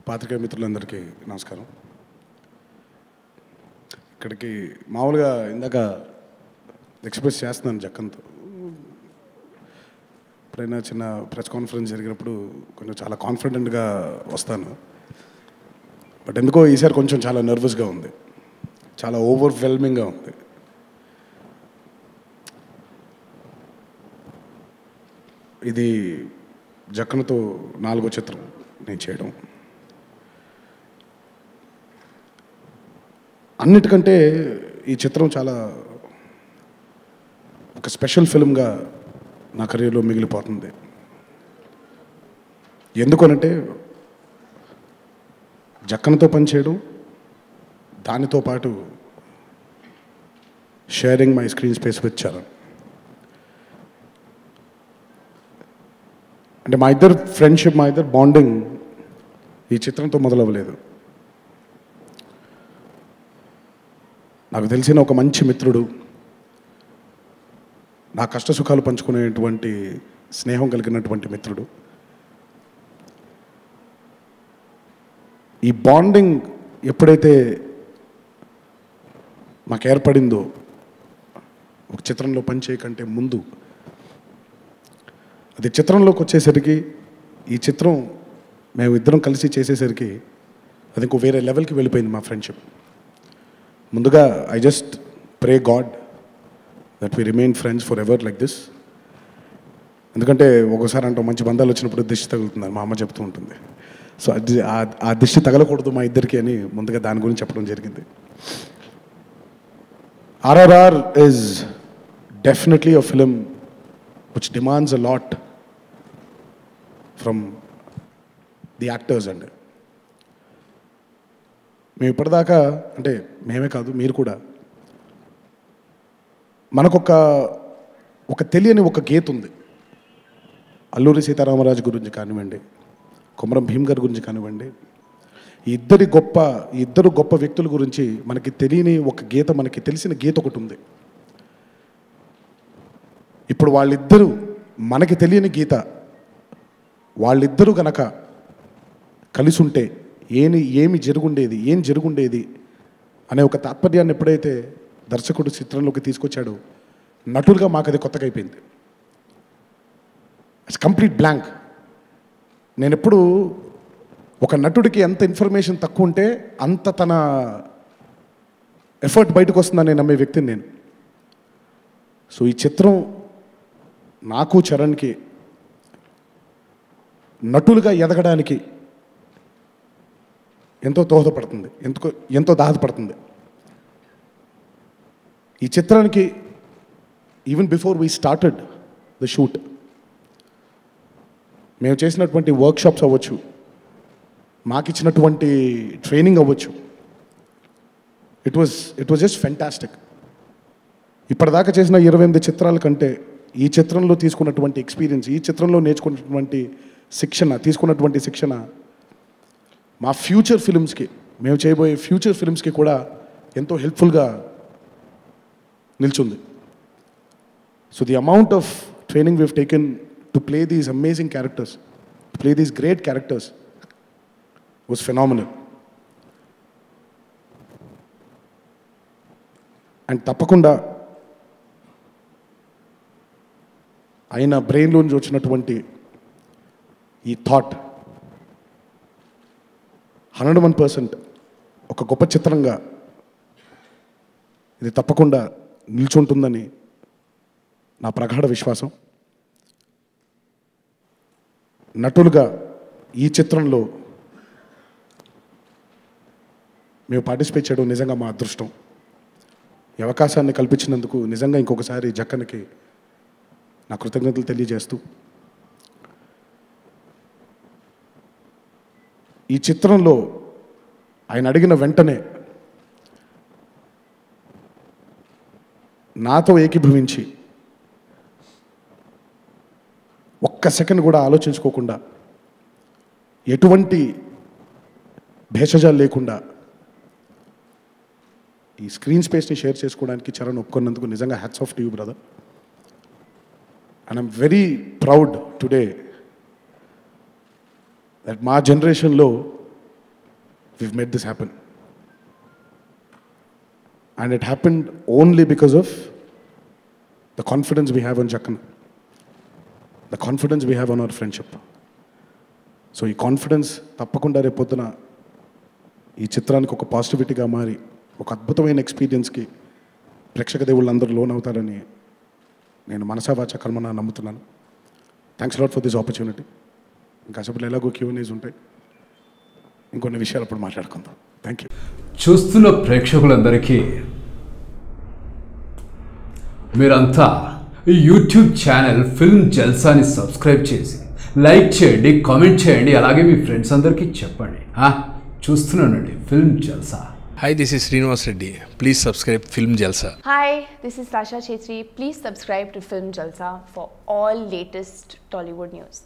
పాత్రికేయ మిత్రులందరికీ నమస్కారం. ఇక్కడికి మామూలుగా ఇందాక ఎక్స్ప్రెస్ చేస్తున్నాను జక్కన్తో. ఎప్పుడైనా చిన్న ప్రెస్ కాన్ఫరెన్స్ జరిగినప్పుడు కొంచెం చాలా కాన్ఫిడెంట్గా వస్తాను. బట్ ఎందుకో ఈసారి కొంచెం చాలా నర్వస్గా ఉంది, చాలా ఓవర్వెల్మింగ్గా ఉంది. ఇది జక్కన్తో 4వ చిత్రం నేను చేయడం. అన్నిటికంటే ఈ చిత్రం చాలా ఒక స్పెషల్ ఫిల్మ్గా నా కెరీర్లో మిగిలిపోతుంది. ఎందుకనంటే జక్కన్తో పనిచేయడం, దానితో పాటు sharing my screen space with Charan. అంటే మా ఇద్దరు ఫ్రెండ్షిప్, మా ఇద్దరు బాండింగ్ ఈ చిత్రంతో మొదలవ్వలేదు. నాకు తెలిసిన ఒక మంచి మిత్రుడు, నా కష్ట సుఖాలు పంచుకునేటువంటి స్నేహం కలిగినటువంటి మిత్రుడు. ఈ బాండింగ్ ఎప్పుడైతే మాకు ఏర్పడిందో ఒక చిత్రంలో పనిచేయకంటే ముందు, అది చిత్రంలోకి వచ్చేసరికి, ఈ చిత్రం మేము ఇద్దరం కలిసి చేసేసరికి అది ఇంకో వేరే లెవెల్కి వెళ్ళిపోయింది మా ఫ్రెండ్షిప్. ముందుగా I just pray God that we remain friends forever like this. ఎందుకంటే ఒకసారి అంటాం, మంచి బంధాలు వచ్చినప్పుడు దిష్టి తగులుతుంది, మా అమ్మ చెప్తూ ఉంటుంది. సో అది ఆ దిష్టి తగలకూడదు మా ఇద్దరికి అని ముందుగా దాని గురించి చెప్పడం జరిగింది. RRR is definitely a film which demands a lot from the actors. And మేము ఇప్పటిదాకా, అంటే మేమే కాదు మీరు కూడా, మనకొక తెలియని ఒక గీత ఉంది. అల్లూరి సీతారామరాజు గురించి కానివ్వండి, కొమరం భీమ్ గారి గురించి కానివ్వండి, ఈ ఇద్దరు గొప్ప వ్యక్తుల గురించి మనకి తెలియని ఒక గీత, మనకి తెలిసిన గీత ఒకటి ఉంది. ఇప్పుడు వాళ్ళిద్దరూ, మనకి తెలియని గీత, వాళ్ళిద్దరూ గనక కలిసి ఉంటే ఏం జరుగుండేది అనే ఒక తాత్పర్యాన్ని ఎప్పుడైతే దర్శకుడు చిత్రంలోకి తీసుకొచ్చాడో, నటులుగా మాకు అది కొత్తగా అయిపోయింది. It's complete blank. నేను ఎప్పుడు ఒక నటుడికి ఎంత ఇన్ఫర్మేషన్ తక్కువ ఉంటే అంత తన ఎఫర్ట్ బయటకు వస్తుందని నమ్మే వ్యక్తిని నేను. సో ఈ చిత్రం నాకు చరణ్కి నటులుగా ఎదగడానికి ఎంతో దోహదపడుతుంది, ఎంతో దోహదపడుతుంది. ఈ చిత్రానికి even before we started the shoot, మేము చేసినటువంటి వర్క్షాప్స్ అవ్వచ్చు, మాకిచ్చినటువంటి ట్రైనింగ్ అవ్వచ్చు, ఇట్ వాజ్ జస్ట్ ఫెంటాస్టిక్. ఇప్పటిదాకా చేసిన 28 చిత్రాల కంటే ఈ చిత్రంలో తీసుకున్నటువంటి ఎక్స్పీరియన్స్, ఈ చిత్రంలో తీసుకున్నటువంటి శిక్షణ మా ఫ్యూచర్ ఫిల్మ్స్కి, మేము చేయబోయే ఫ్యూచర్ ఫిల్మ్స్కి కూడా ఎంతో హెల్ప్ఫుల్గా నిల్చుంది. So the amount of training we've taken to play these amazing characters, to play these great characters was phenomenal. And తప్పకుండా ఆయన బ్రెయిన్లోంచి వచ్చినటువంటి ఈ థాట్ 101% ఒక గొప్ప చిత్రంగా ఇది తప్పకుండా నిల్చుంటుందని నా ప్రగాఢ విశ్వాసం. నటులుగా ఈ చిత్రంలో మేము పార్టిసిపేట్ చేయడం నిజంగా మా అదృష్టం. ఈ అవకాశాన్ని కల్పించినందుకు నిజంగా ఇంకొకసారి జక్కన్కి నా కృతజ్ఞతలు తెలియజేస్తూ, ఈ చిత్రంలో ఆయన అడిగిన వెంటనే నాతో ఏకీభవించి ఒక్క సెకండ్ కూడా ఆలోచించుకోకుండా, ఎటువంటి భేషజాలు లేకుండా ఈ స్క్రీన్ స్పేస్ని షేర్ చేసుకోవడానికి చరణ్ ఒప్పుకున్నందుకు నిజంగా hats off to you brother. And I'm very proud today that మా జనరేషన్లో we've made this happen. And it happened only because of the confidence we have on Jakkana, the confidence we have on our friendship. So ఈ confidence తప్పకుండా రేపొద్దున ఈ చిత్రానికి ఒక పాజిటివిటీగా మారి ఒక అద్భుతమైన ఎక్స్పీరియన్స్కి ప్రేక్షక దేవుళ్ళందరూ లోన్ అవుతారని నేను మనసా వాచా కర్మన నమ్ముతున్నాను. Thanks lot for this opportunity. ఇంకా అసలు ఎలాగో Q&As ఉంటాయి, ఇంకొన్ని విషయాలు అప్పుడు మాట్లాడుకుందాం. Thank you. చూస్తున్న ప్రేక్షకులందరికీ మీరంతా ఈ యూట్యూబ్ ఛానల్ ఫిల్మ్ జల్సాని సబ్స్క్రైబ్ చేసి లైక్ చేయండి, కామెంట్ చేయండి, అలాగే మీ ఫ్రెండ్స్ అందరికీ చెప్పండి. చూస్తున్నానండి film Jalsa. Hi, this is Srinivas Reddy. Please subscribe Film Jalsa. Hi, this is Sasha Chetri. Please subscribe to Film Jalsa for all latest Tollywood news.